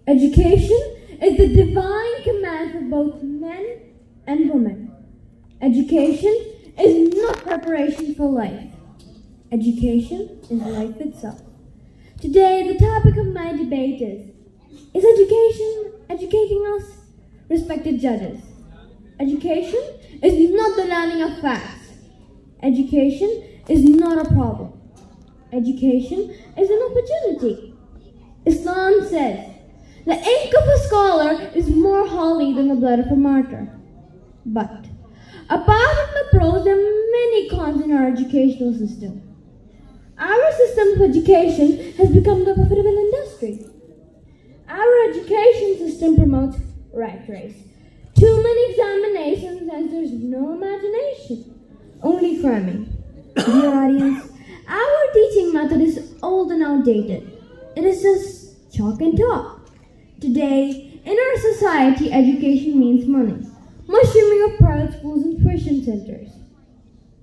Education is the divine command for both men and women. Education is not preparation for life. Education is life itself. Today, the topic of my debate is education educating us? Respected judges, education is not the learning of facts. Education is not a problem. Education is an opportunity. Islam says, the ink of a scholar is more holy than the blood of a martyr. But, apart from the pros, there are many cons in our educational system. Our system of education has become the profitable industry. Our education system promotes rat race. Too many examinations and there's no imagination. Only cramming. Dear audience, our teaching method is old and outdated. It is just chalk and talk. Today, in our society, education means money. Mushrooming of private schools and tuition centers.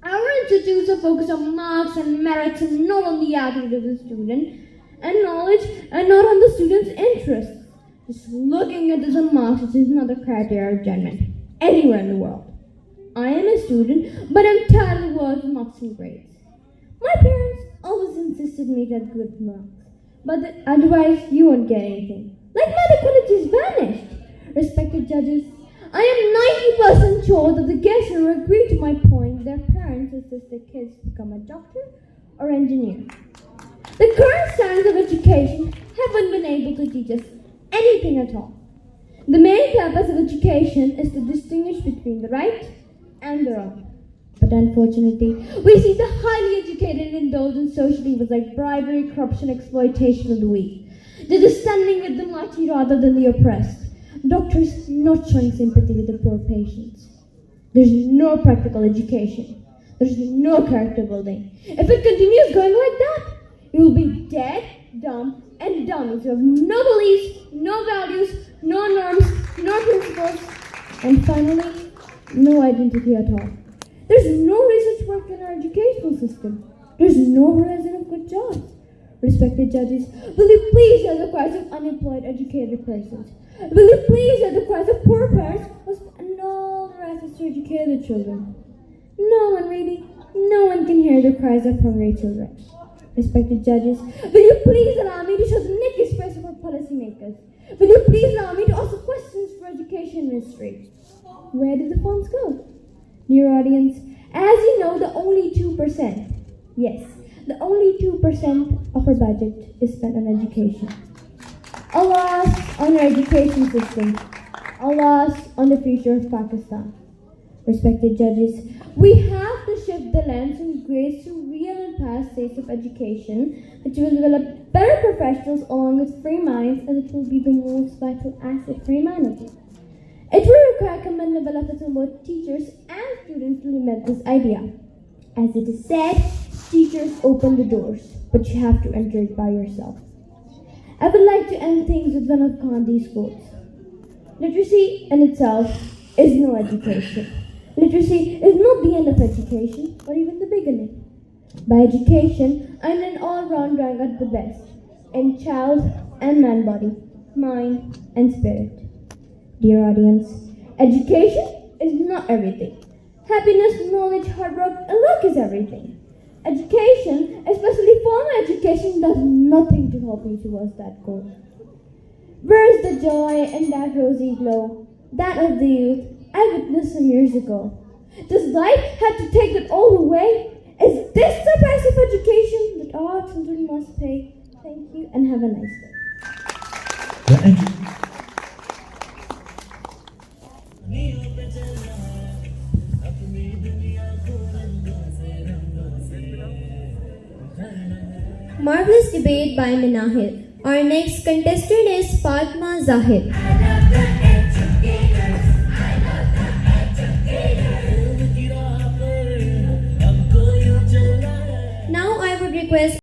Our institutes are focused on marks and merits and not on the attitude of the student and knowledge and not on the student's interests. Just looking at this on marks is not the criteria of judgment anywhere in the world. I am a student, but I'm tired of the world of marks and grades. My parents always insisted me to get good marks, but otherwise you won't get anything. Like my equality is vanished. Respected judges, I am 90% sure that the guests will agree to my point their parents insist their kids become a doctor or engineer. The current standards of education haven't been able to teach us anything at all. The main purpose of education is to distinguish between the right and the wrong. But unfortunately, we see the highly educated indulge in social evils like bribery, corruption, exploitation of the weak. They're just standing with the mighty rather than the oppressed. Doctors not showing sympathy with the poor patients. There's no practical education. There's no character building. If it continues going like that, you will be dead, dumb, and dumb. You have no beliefs, no values, no norms, no principles, and finally, no identity at all. There's no research work in our educational system. There's no horizon of good jobs. Respected judges, will you please hear the cries of unemployed educated persons? Will you please hear the cries of poor parents and all the efforts to educate their children? No one can hear the cries of hungry children. Respected judges, will you please allow me to show the naked expression of our policymakers? Will you please allow me to ask questions for education ministry? Where did the funds go? Dear audience, as you know, the only 2%, yes, the only 2% of our budget is spent on education. Alas, on our education system. Alas, on the future of Pakistan. Respected judges, we have to shift the lens from grades to real and past states of education, which will develop better professionals along with free minds, and it will be the most vital asset for humanity. It will require commendable efforts on both teachers and students to implement this idea. As it is said, teachers open the doors, but you have to enter it by yourself. I would like to end things with one of Gandhi's quotes. Literacy in itself is no education. Literacy is not the end of education, or even the beginning. By education, I mean an all-round drawing at the best, in child and man body, mind and spirit. Dear audience, education is not everything. Happiness, knowledge, hard work, and luck is everything. Education, especially formal education, does nothing to help you towards that goal. Where is the joy in that rosy glow, that of the youth I witnessed some years ago? Does life have to take it all away? Is this the price of education that our children must pay? Thank you and have a nice day. Marvelous debate by Minahil. Our next contestant is Fatma Zahid. Now I would request